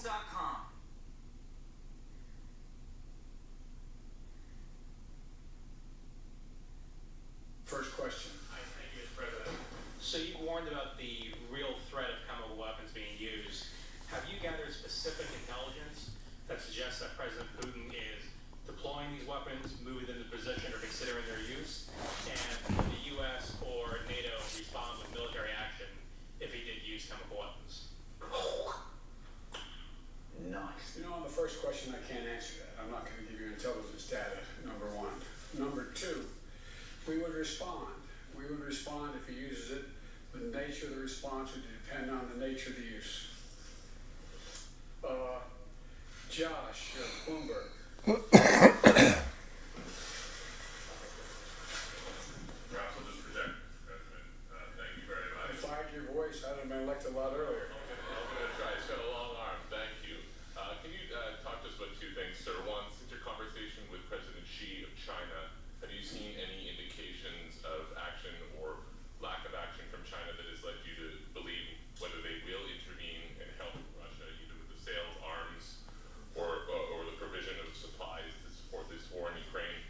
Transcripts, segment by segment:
News.com. First question. Hi, thank you, Mr. President. So you warned about the real threat of chemical weapons being used. Have you gathered specific intelligence that suggests that President Putin is deploying these weapons, moving them into position, or considering their use? And will the U.S. or NATO respond with military action if he did use chemical weapons? Nice. On the first question, I can't answer that. I'm not going to give you intelligence data, number one. Number two, we would respond. We would respond if he uses it. The nature of the response would depend on the nature of the use. Josh, Bloomberg. Perhaps I'll just project, President. Thank you very much. If I had your voice, I'd have been elected a lot earlier. I'm going to try. It's got a long arm. Thank you. Can you talk to us about two things, sir? One, since your conversation with President Xi of China, have you seen any indications of action or lack of action from China that has led you to believe whether they will intervene and help Russia, either with the sale of arms or the provision of supplies to support this war in Ukraine?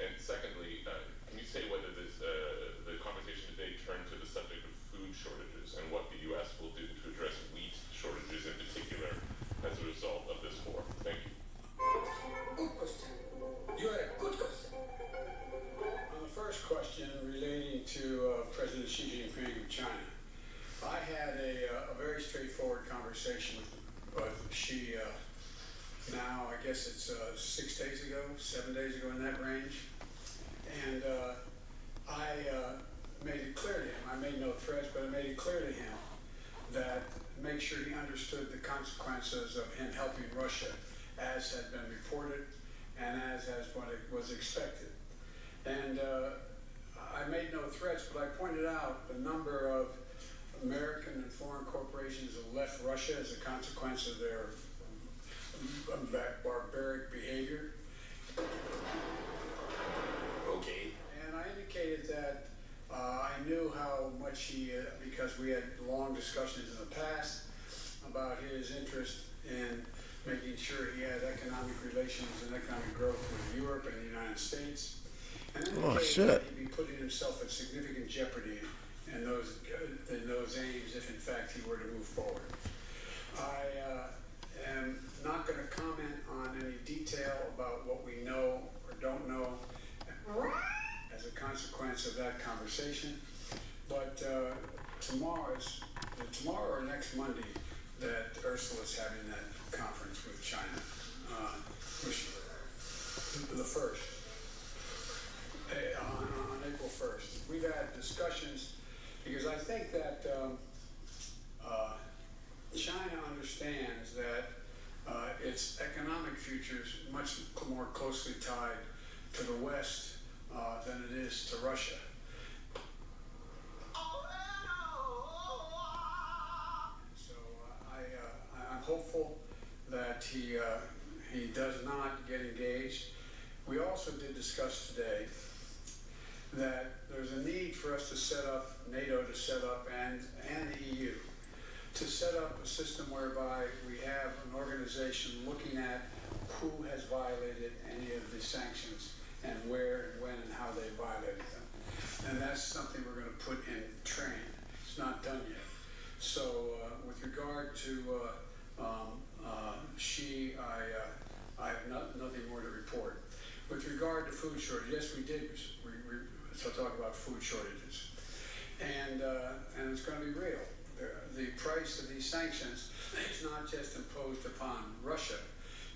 And secondly, can you say whether the conversation today turned to the subject of food shortages and what the U.S. will do to address wheat shortages in particular as a result of this war? Thank you. Good question. You are a good question. On the first question relating to President Xi Jinping of China, I had a very straightforward conversation with Xi now, I guess it's 6 days ago, 7 days ago, in that range. And I made it clear to him, I made no threats, but I made it clear to him that make sure he understood the consequences of him helping Russia as had been reported and as what it was expected. And I made no threats, but I pointed out the number of American and foreign corporations that left Russia as a consequence of their barbaric behavior. Okay. And I indicated that I knew how much he, because we had long discussions in the past about his interest in making sure he had economic relations and economic growth with Europe and the United States. And indicated that he'd be putting himself at significant jeopardy in those aims if in fact he were to move forward. I am not going to comment on any detail about what we know or don't know as a consequence of that conversation, but tomorrow or next Monday that Ursula's having that conference with China, the first, on April 1st. We've had discussions because I think that China understands that its economic future is much more closely tied to the West than it is to Russia. So I'm hopeful that he does not get engaged. We also did discuss today that there's a need for us to set up, NATO to set up, and the EU to set up a system whereby we have an organization looking at who has violated any of the sanctions and where and when and how they violated them. And that's something we're going to put in train. It's not done yet. So with regard to Xi, I have nothing more to report. With regard to food shortage, yes, we did talk about food shortages. And it's going to be real. The price of these sanctions is not just imposed upon Russia,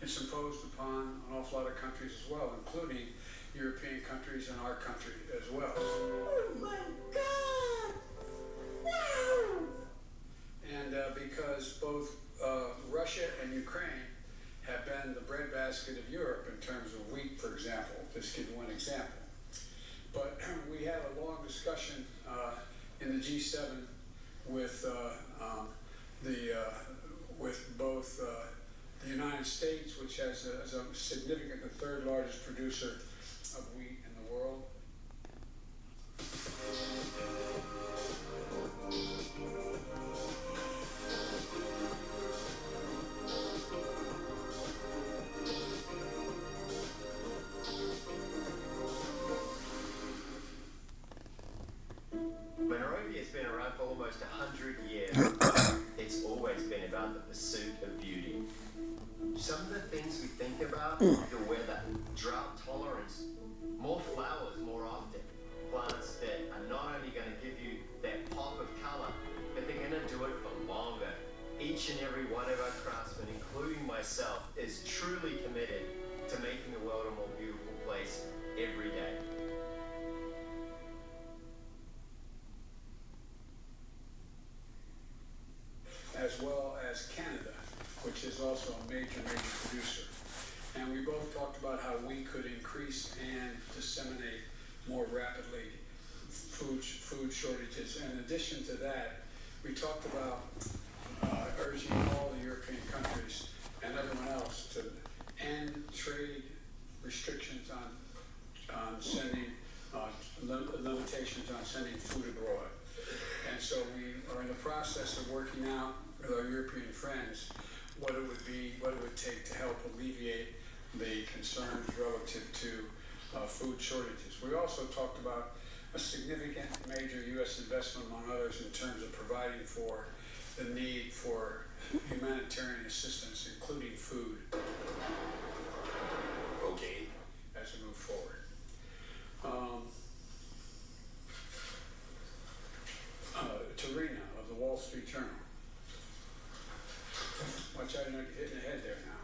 it's imposed upon an awful lot of countries as well, including European countries and our country as well. Oh my God! Wow! And because both Russia and Ukraine have been the breadbasket of Europe in terms of wheat, for example, just give you one example. But we had a long discussion in the G7 with both the United States, which has a significant, the third largest producer of wheat in the world. pursuit of beauty. Some of the things we think about, the weather, drought tolerance, more flowers more often, plants that are not only going to give you that pop of color, but they're going to do it for longer. Each and every one of our craftsmen, including myself, is truly committed to making the world a more beautiful place every day. As well as Canada, which is also a major producer. And we both talked about how we could increase and disseminate more rapidly food shortages. In addition to that, we talked about urging all the European countries and everyone else to end trade restrictions on sending, limitations on sending food abroad. And so we are in the process of working out with our European friends what it would take to help alleviate the concerns relative to food shortages. We also talked about a significant major U.S. investment, among others, in terms of providing for the need for humanitarian assistance, including food. Okay. As we move forward. Tarina of the Wall Street Journal. Watch out, you're hitting the head there now.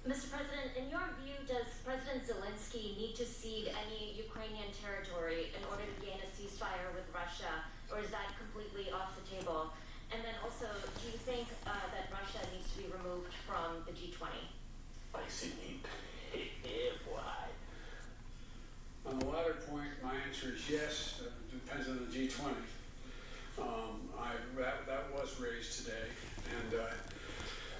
Mr. President, in your view, does President Zelensky need to cede any Ukrainian territory in order to gain a ceasefire with Russia, or is that completely off the table? And then also, do you think that Russia needs to be removed from the G20? I see. Why? On the latter point, my answer is yes. It depends on the G20. That was raised today, and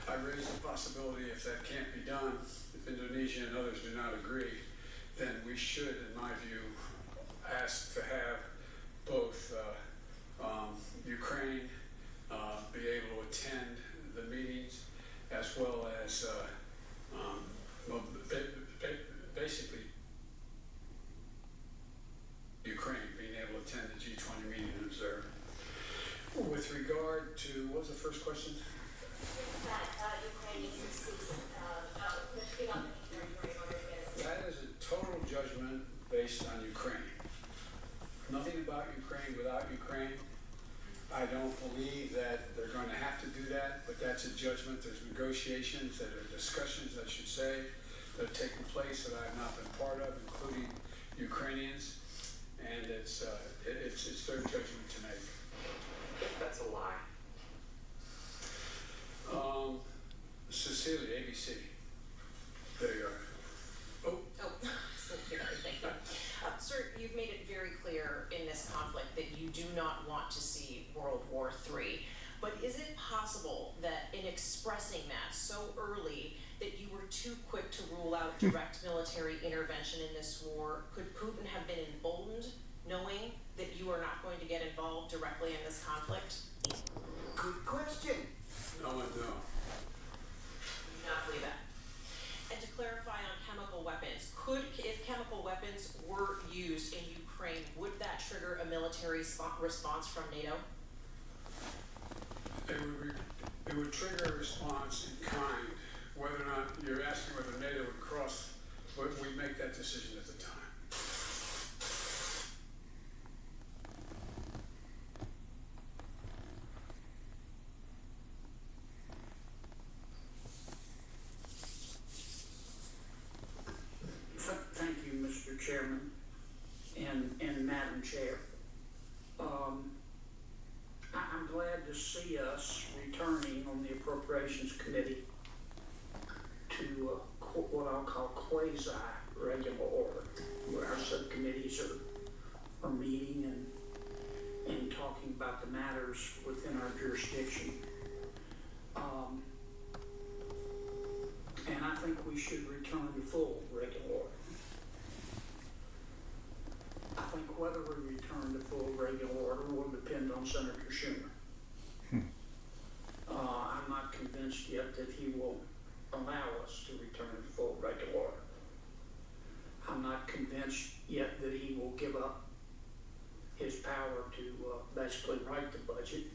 I raised the possibility if that can't be done, if Indonesia and others do not agree, then we should, in my view, ask to have both Ukraine be able to attend the meetings, as well as basically Ukraine being able to attend the G20 meeting and observe. With regard to, what was the first question? That Ukraine needs to cease giving up any territory in order to get a ceasefire. That is a total judgment based on Ukraine. Nothing about Ukraine without Ukraine. I don't believe that they're going to have to do that, but that's a judgment. There's negotiations, that are discussions, I should say, that have taken place that I have not been part of, including Ukrainians, and it's their judgment to make. That's a lie. Cecilia, ABC. There you are. Oh, thank you. Sir, you've made it very clear in this conflict that you do not want to see World War III. But is it possible that in expressing that so early that you were too quick to rule out direct military intervention in this war? Could Putin have been emboldened knowing that you are not going to get involved directly in this conflict? Good question. No one know. Do not believe that. And to clarify on chemical weapons, if chemical weapons were used in Ukraine, would that trigger a military response from NATO? It would trigger a response in kind. Whether or not you're asking whether NATO would cross, we make that decision at the time. Thank you, Mr. Chairman and Madam Chair. I'm glad to see us returning on the Appropriations Committee to what I'll call quasi-regular order, where our subcommittees are meeting and talking about the matters within our jurisdiction. And I think we should return to full regular order. I think whether we return to full regular order will depend on Senator Schumer. I'm not convinced yet that he will allow us to return to full regular order. I'm not convinced yet that he will give up his power to basically write the budget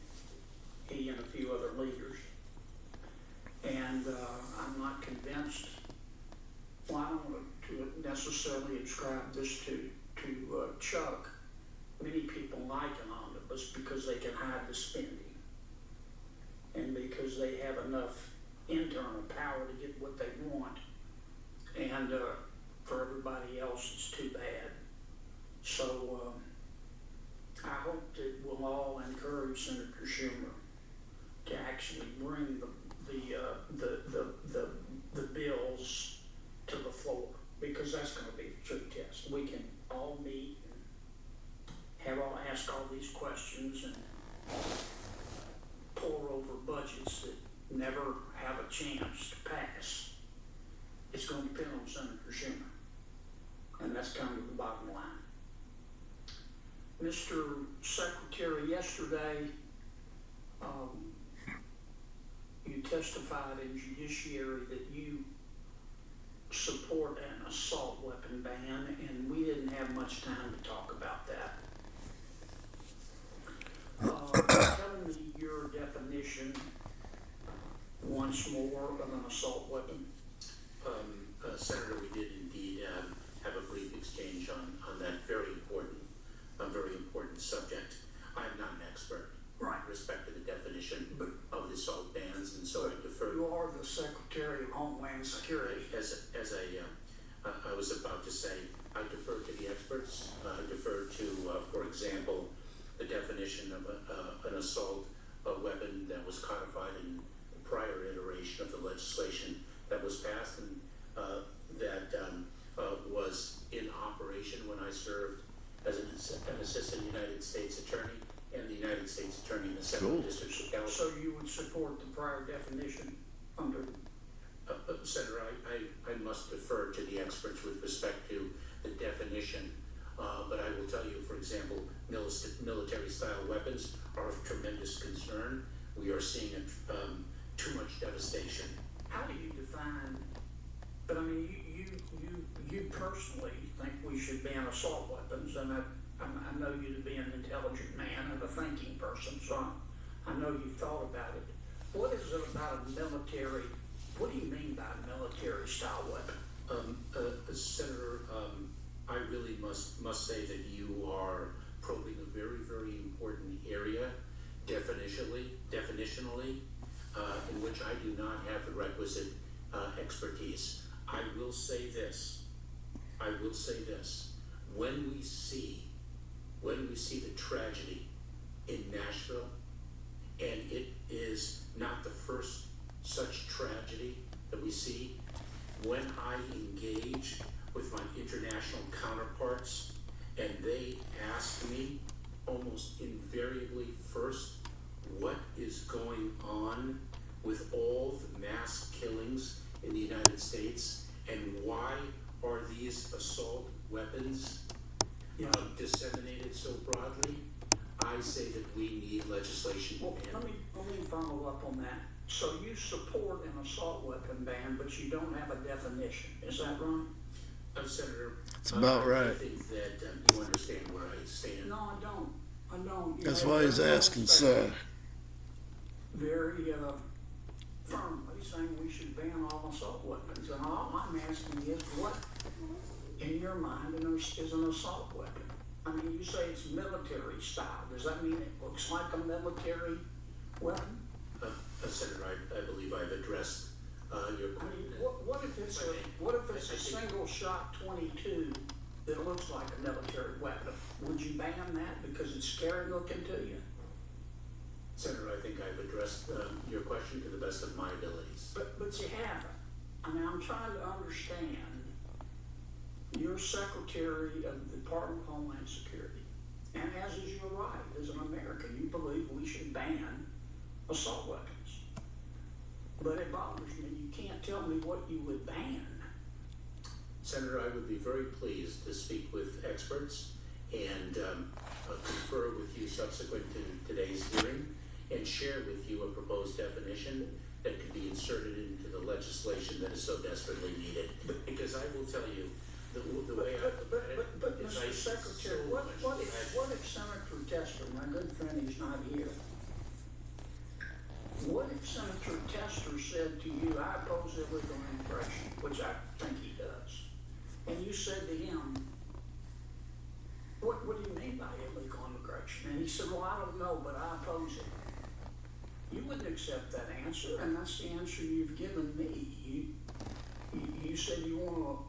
described this to Chuck, many people like an omnibus because they can hide the spending. And because they have enough internal power to get what they want. And for everybody else, it's too bad. So I hope that we'll all encourage Senator Schumer to actually bring the bills to the floor, because that's going to be the true test. We can all meet and ask all these questions and pour over budgets that never have a chance to pass. It's going to depend on Senator Schumer, and that's kind of the bottom line. Mr. Secretary, yesterday you testified in judiciary that you support an assault weapon ban, and we didn't have much time to talk about that. Tell me your definition once more of an assault weapon. Senator, we did indeed have a brief exchange on that very important subject. I'm not an expert Right. with respect to the definition of the assault bans, and so I defer. You are the Secretary of Homeland Security. I was about to say, I defer to the experts. I defer to, for example, the definition of an assault weapon that was codified in the prior iteration of the legislation that was passed and that was in operation when I served as an assistant United States attorney and the United States attorney in the Central District of California. So you would support the prior definition under? Senator, I must defer to the experts with respect to the definition, but I will tell you, for example, military-style weapons are of tremendous concern. We are seeing too much devastation. How do you define, but I mean, you personally think we should ban assault weapons, and I know you to be an intelligent man and a thinking person, so I know you've thought about it. What is it about a military, what do you mean by a military-style weapon? Senator, I really must say that you are probing a very, very important area, definitionally, in which I do not have the requisite expertise. I will say this. When we see the tragedy in Nashville, and it is not the first such tragedy that we see, when I engage with my international counterparts and they ask me almost invariably first, what is going on with all the mass killings in the United States, and why are these assault weapons disseminated so broadly? I say that we need legislation. Well, let me follow up on that. So you support an assault weapon ban, but you don't have a definition, is that right? Senator, That's about right. I think that you understand where I stand. No, I don't. You That's know, why he's asking, sir. Very firmly saying we should ban all assault weapons, and all I'm asking is, what in your mind is an assault weapon? I mean, you say it's military style. Does that mean it looks like a military weapon? Senator, I believe I've addressed your I question. mean, what if it's a single shot 22 that looks like a military weapon? Would you ban that because it's scary looking to you? Senator, I think I've addressed your question to the best of my abilities. But you haven't. I mean, I'm trying to understand. You're Secretary of the Department of Homeland Security, and as is your right as an American, you believe we should ban assault weapons. But it bothers me, you can't tell me what you would ban. Senator, I would be very pleased to speak with experts and confer with you subsequent to today's hearing and share with you a proposed definition that could be inserted into the legislation that is so desperately needed. Because I will tell you, the way I look at it But is Mr. I see Secretary, so what much if Senator Tester, my good friend, he's not here. What if Senator Tester said to you, I oppose illegal immigration, which I think he does. and you said to him, what do you mean by illegal immigration? And he said, well, I don't know, but I oppose it. You wouldn't accept that answer, and that's the answer you've given me. You said you want to